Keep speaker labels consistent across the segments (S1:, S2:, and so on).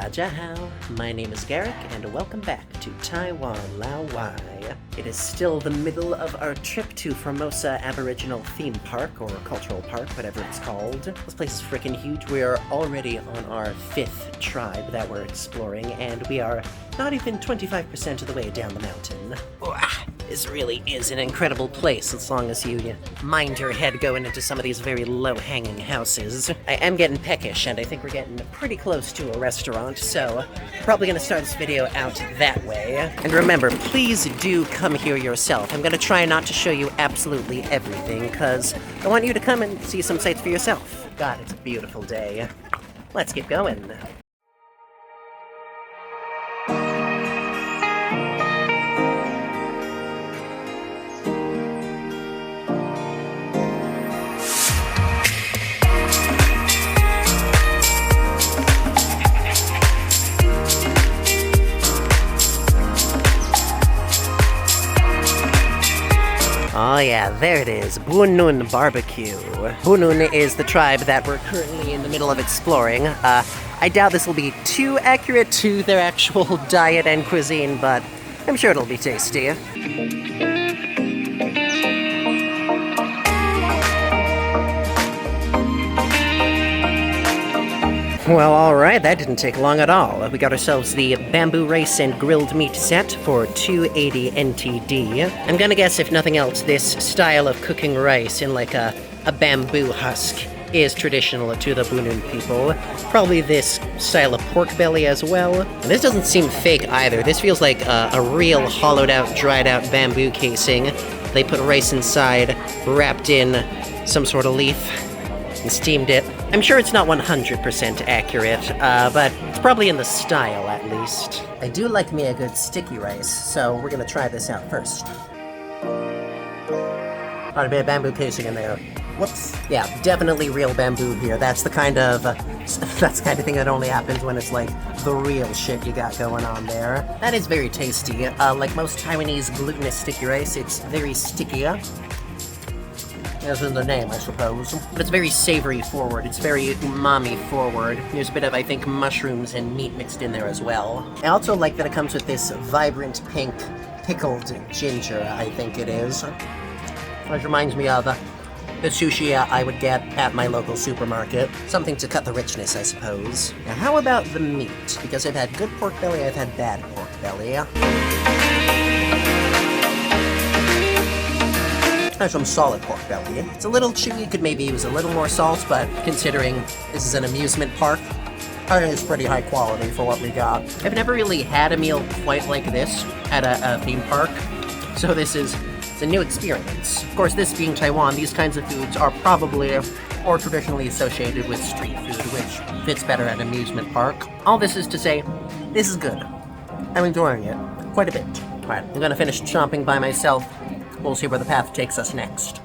S1: Dajahao, my name is Garrick, and welcome back to Taiwan Lao Wai. It is still the middle of our trip to Formosa Aboriginal Theme Park, or Cultural Park, whatever it's called. This place is freaking huge. We are already on our 5th tribe that we're exploring, and we are not even 25% of the way down the mountain. This really is an incredible place as long as you mind your head going into some of these very low-hanging houses. I am getting peckish, and I think we're getting pretty close to a restaurant, so probably gonna start this video out that way. And remember, please do come here yourself. I'm gonna try not to show you absolutely everything, because I want you to come and see some sights for yourself. God, it's a beautiful day. Let's get going. Oh yeah, there it is, Bunun Barbecue. Bunun is the tribe that we're currently in the middle of exploring. I doubt this will be too accurate to their actual diet and cuisine, but I'm sure it'll be tasty. Well, alright, that didn't take long at all. We got ourselves the bamboo rice and grilled meat set for 280 NTD. I'm gonna guess, if nothing else, this style of cooking rice in like a bamboo husk is traditional to the Bunun people. Probably this style of pork belly as well. And this doesn't seem fake either. This feels like a real hollowed out, dried out bamboo casing. They put rice inside, wrapped in some sort of leaf, and steamed it. I'm sure it's not 100% accurate, but it's probably in the style, at least. I do like me a good sticky rice, so we're gonna try this out first. Got a bit of bamboo casing in there. Whoops. Yeah, definitely real bamboo here. That's the kind of thing that only happens when it's like the real shit you got going on there. That is very tasty. Like most Taiwanese glutinous sticky rice, it's very sticky. As in the name, I suppose. But it's very savory forward. It's very umami forward. There's a bit of, I think, mushrooms and meat mixed in there as well. I also like that it comes with this vibrant pink pickled ginger, I think it is. Which reminds me of the sushi I would get at my local supermarket. Something to cut the richness, I suppose. Now, how about the meat? Because I've had good pork belly, I've had bad pork belly. There's some solid pork belly. It's a little chewy, could maybe use a little more salt, but considering this is an amusement park, I think it's pretty high quality for what we got. I've never really had a meal quite like this at a theme park, so it's a new experience. Of course, this being Taiwan, these kinds of foods are probably more traditionally associated with street food, which fits better at an amusement park. All this is to say, this is good. I'm enjoying it quite a bit. Alright, I'm gonna finish chomping by myself. We'll see where the path takes us next.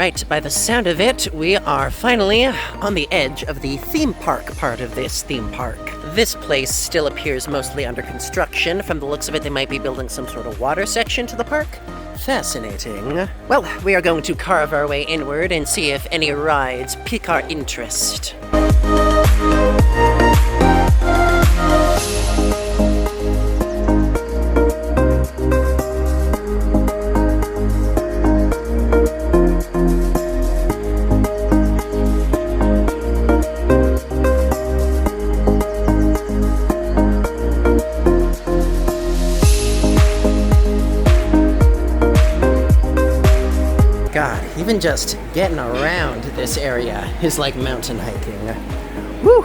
S1: Alright, by the sound of it, we are finally on the edge of the theme park part of this theme park. This place still appears mostly under construction. From the looks of it, they might be building some sort of water section to the park. Fascinating. Well, we are going to carve our way inward and see if any rides pique our interest. God, even just getting around this area is like mountain hiking. Woo!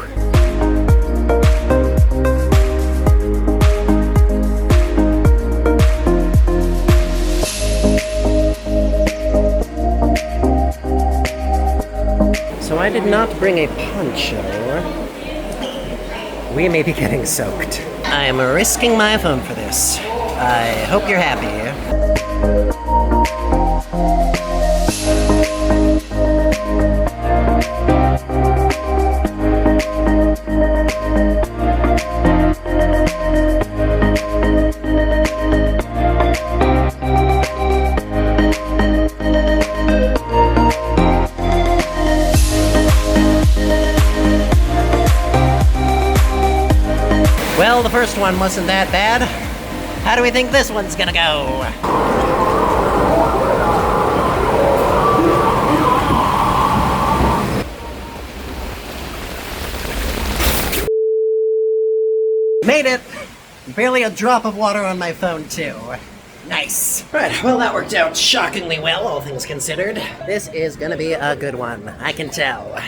S1: So I did not bring a poncho. We may be getting soaked. I am risking my phone for this. I hope you're happy. Well, the first one wasn't that bad. How do we think this one's gonna go? Made it! Barely a drop of water on my phone, too. Nice. Right, well, that worked out shockingly well, all things considered. This is gonna be a good one, I can tell.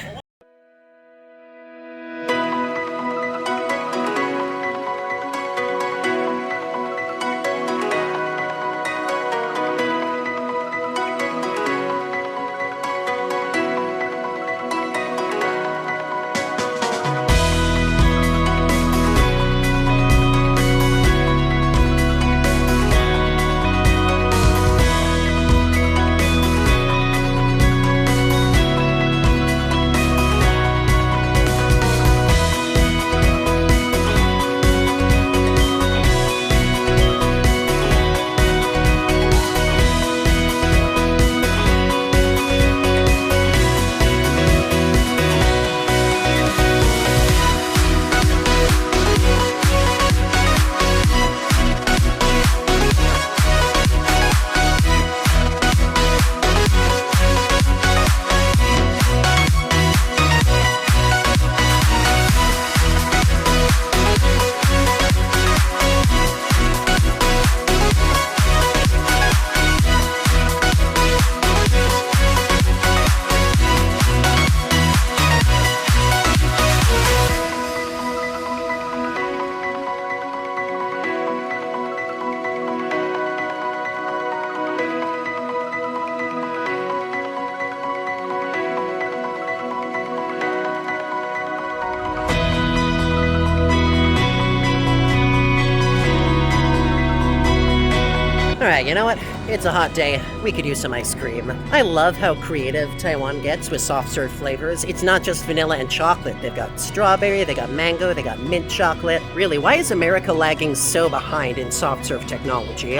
S1: Alright, you know what? It's a hot day. We could use some ice cream. I love how creative Taiwan gets with soft serve flavors. It's not just vanilla and chocolate. They've got strawberry, they got mango, they got mint chocolate. Really, why is America lagging so behind in soft serve technology?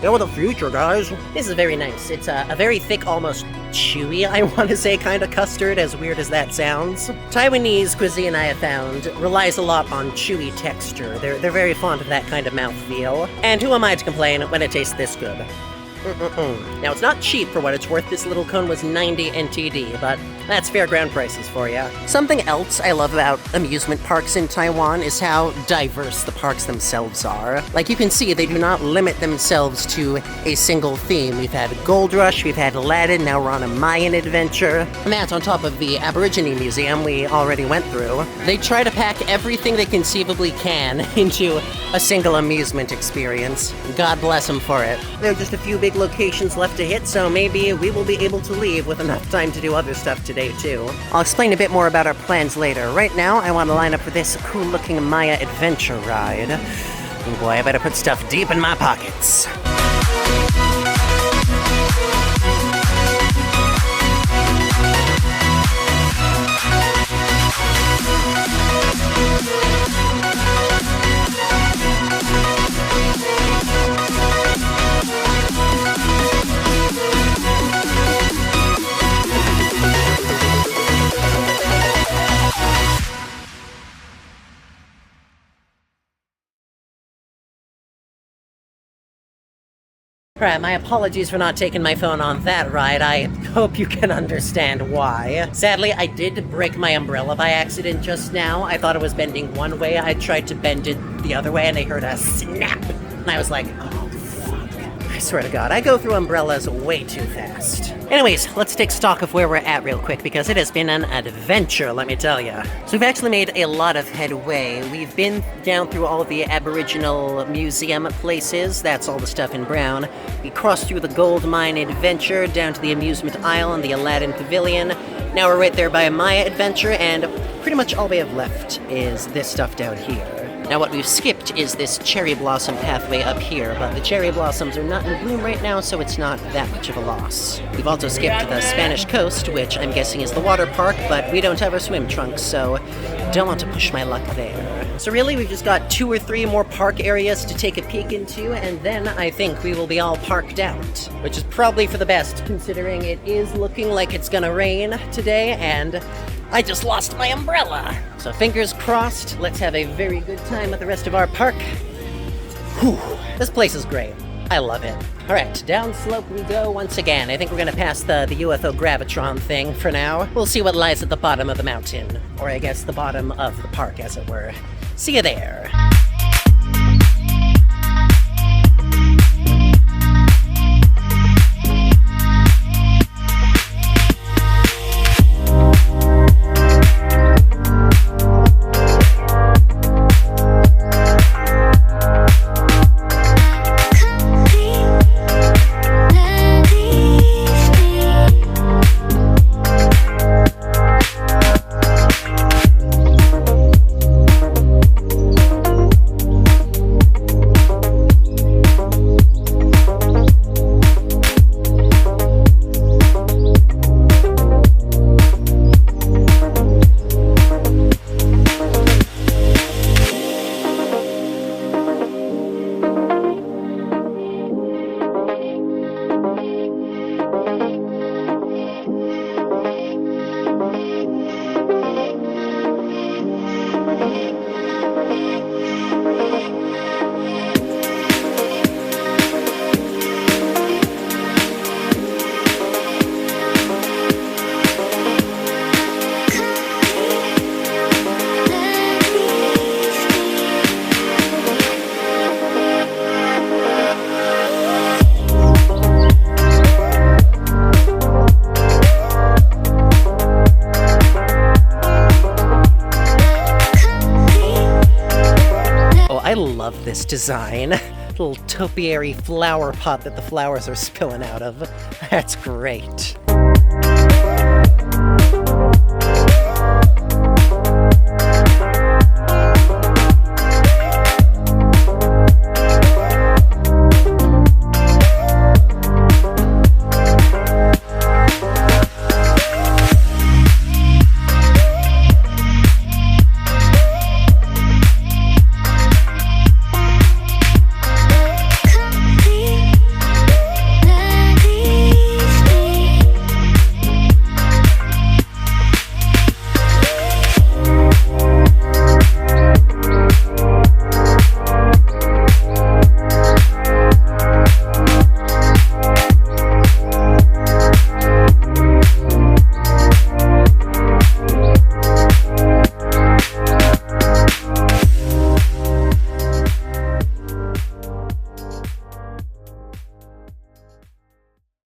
S1: Go with the future, guys. This is very nice. It's a very thick, almost chewy, I want to say, kind of custard, as weird as that sounds. Taiwanese cuisine, I have found, relies a lot on chewy texture. They're very fond of that kind of mouthfeel. And who am I to complain when it tastes this good? Now, it's not cheap for what it's worth. This little cone was 90 NTD, but that's fairground prices for ya. Something else I love about amusement parks in Taiwan is how diverse the parks themselves are. Like, you can see, they do not limit themselves to a single theme. We've had Gold Rush, we've had Aladdin, now we're on a Mayan adventure. And that's on top of the Aborigine Museum we already went through. They try to pack everything they conceivably can into a single amusement experience. God bless them for it. There are just a few big locations left to hit, so maybe we will be able to leave with enough time to do other stuff today, too. I'll explain a bit more about our plans later. Right now, I want to line up for this cool-looking Maya adventure ride. And boy, I better put stuff deep in my pockets. Alright, my apologies for not taking my phone on that ride. I hope you can understand why. Sadly, I did break my umbrella by accident just now. I thought it was bending one way. I tried to bend it the other way, and I heard a snap. And I was like, oh, fuck. I swear to God, I go through umbrellas way too fast. Anyways, let's take stock of where we're at real quick, because it has been an adventure, let me tell you. So we've actually made a lot of headway. We've been down through all the Aboriginal museum places. That's all the stuff in brown. We crossed through the gold mine adventure, down to the amusement aisle and the Aladdin Pavilion. Now we're right there by my adventure, and pretty much all we have left is this stuff down here. Now what we've skipped is this cherry blossom pathway up here, but the cherry blossoms are not in bloom right now, so it's not that much of a loss. We've also skipped the Spanish Coast, which I'm guessing is the water park, but we don't have our swim trunks, so don't want to push my luck there. So really, we've just got 2 or 3 more park areas to take a peek into, and then I think we will be all parked out, which is probably for the best, considering it is looking like it's gonna rain today, and I just lost my umbrella. So fingers crossed, let's have a very good time at the rest of our park. Whew, this place is great. I love it. All right, downslope we go once again. I think we're gonna pass the UFO Gravitron thing for now. We'll see what lies at the bottom of the mountain, or I guess the bottom of the park, as it were. See you there. I love this design. Little topiary flower pot that the flowers are spilling out of. That's great.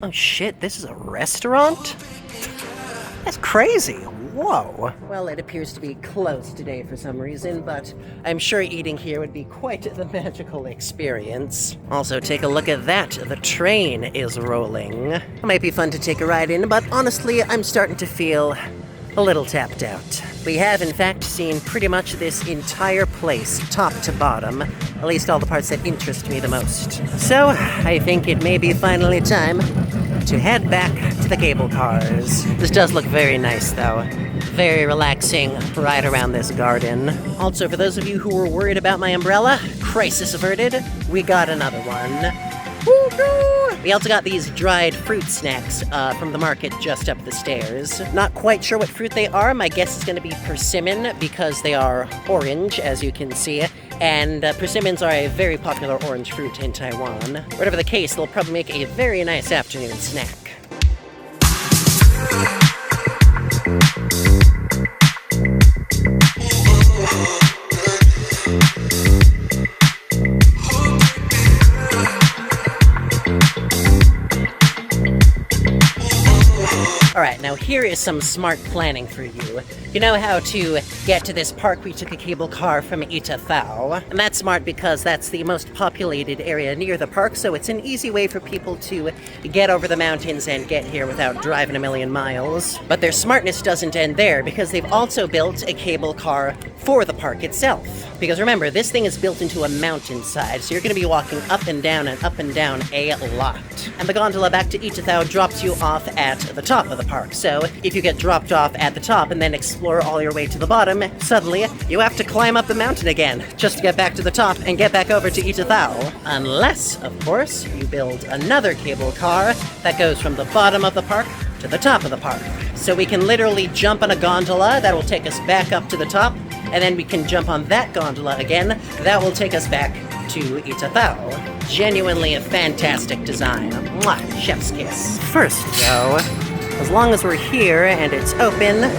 S1: Oh shit, this is a restaurant? That's crazy. Whoa. Well, it appears to be closed today for some reason, but I'm sure eating here would be quite the magical experience. Also, take a look at that. The train is rolling. It might be fun to take a ride in, but honestly, I'm starting to feel a little tapped out. We have, in fact, seen pretty much this entire place, top to bottom, at least all the parts that interest me the most. So, I think it may be finally time to head back to the cable cars. This does look very nice, though. Very relaxing ride around this garden. Also, for those of you who were worried about my umbrella, crisis averted, we got another one. Woo! We also got these dried fruit snacks from the market just up the stairs. Not quite sure what fruit they are. My guess is going to be persimmon because they are orange, as you can see. And persimmons are a very popular orange fruit in Taiwan. Whatever the case, they'll probably make a very nice afternoon snack. Alright, now here is some smart planning for you. You know how to get to this park? We took a cable car from Itathao. And that's smart because that's the most populated area near the park, so it's an easy way for people to get over the mountains and get here without driving a million miles. But their smartness doesn't end there, because they've also built a cable car for the park itself. Because remember, this thing is built into a mountainside, so you're going to be walking up and down a lot. And the gondola back to Itathao drops you off at the top of the park. So if you get dropped off at the top and then explore all your way to the bottom, suddenly you have to climb up the mountain again just to get back to the top and get back over to Itathao. Unless, of course, you build another cable car that goes from the bottom of the park to the top of the park. So we can literally jump on a gondola that will take us back up to the top, and then we can jump on that gondola again. That will take us back to Itathao. Genuinely a fantastic design. Mwah, chef's kiss. First, though, as long as we're here and it's open,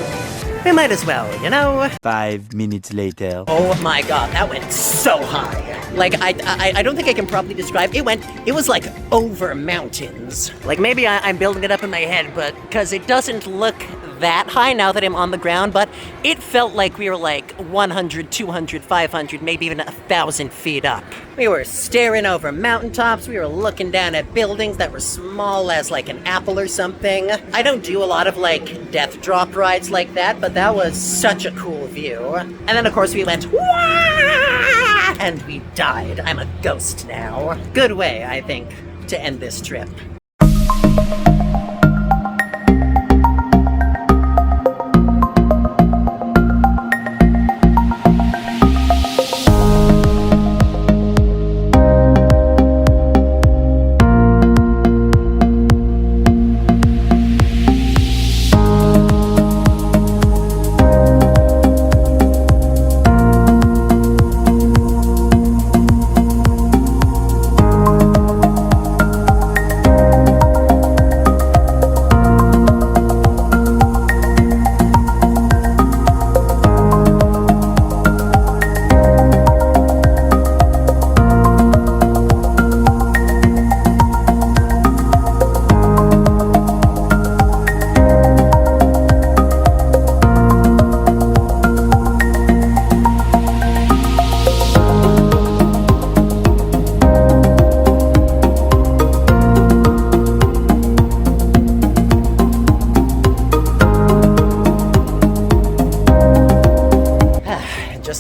S1: we might as well, you know?
S2: 5 minutes later.
S1: Oh my god, that went so high. Like, I don't think I can properly describe. It was like over mountains. Like, maybe I'm building it up in my head, but because it doesn't look that high now that I'm on the ground, but it felt like we were like 100, 200, 500, maybe even 1,000 feet up. We were staring over mountaintops, we were looking down at buildings that were small as like an apple or something. I don't do a lot of like death drop rides like that, but that was such a cool view. And then of course we went, Wah! And we died. I'm a ghost now. Good way, I think, to end this trip.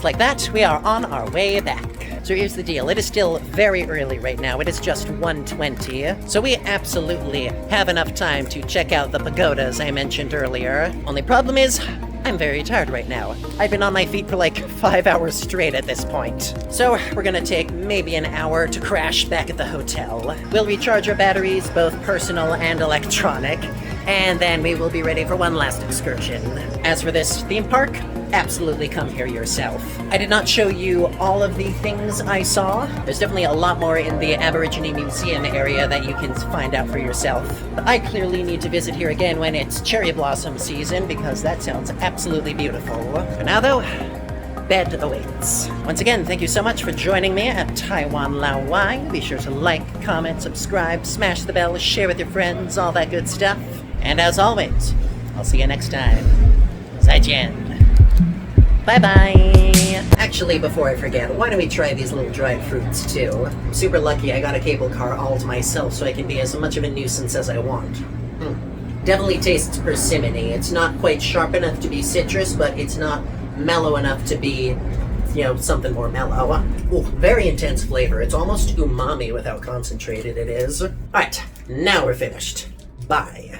S1: Like that, we are on our way back. So here's the deal. It is still very early right now. It is just 1:20. So we absolutely have enough time to check out the pagodas I mentioned earlier. Only problem is, I'm very tired right now. I've been on my feet for like 5 hours straight at this point. So we're gonna take maybe an hour to crash back at the hotel. We'll recharge our batteries, both personal and electronic, and then we will be ready for one last excursion. As for this theme park, absolutely come here yourself. I did not show you all of the things I saw. There's definitely a lot more in the Aborigine Museum area that you can find out for yourself. But I clearly need to visit here again when it's cherry blossom season, because that sounds absolutely beautiful. For now though, bed awaits. Once again, thank you so much for joining me at Taiwan Lao Wai. Be sure to like, comment, subscribe, smash the bell, share with your friends, all that good stuff. And as always, I'll see you next time. 再见. Bye-bye! Actually, before I forget, why don't we try these little dried fruits, too? I'm super lucky I got a cable car all to myself, so I can be as much of a nuisance as I want. Definitely tastes persimmony. It's not quite sharp enough to be citrus, but it's not mellow enough to be, you know, something more mellow. Ooh, very intense flavor. It's almost umami with how concentrated it is. Alright, now we're finished. Bye.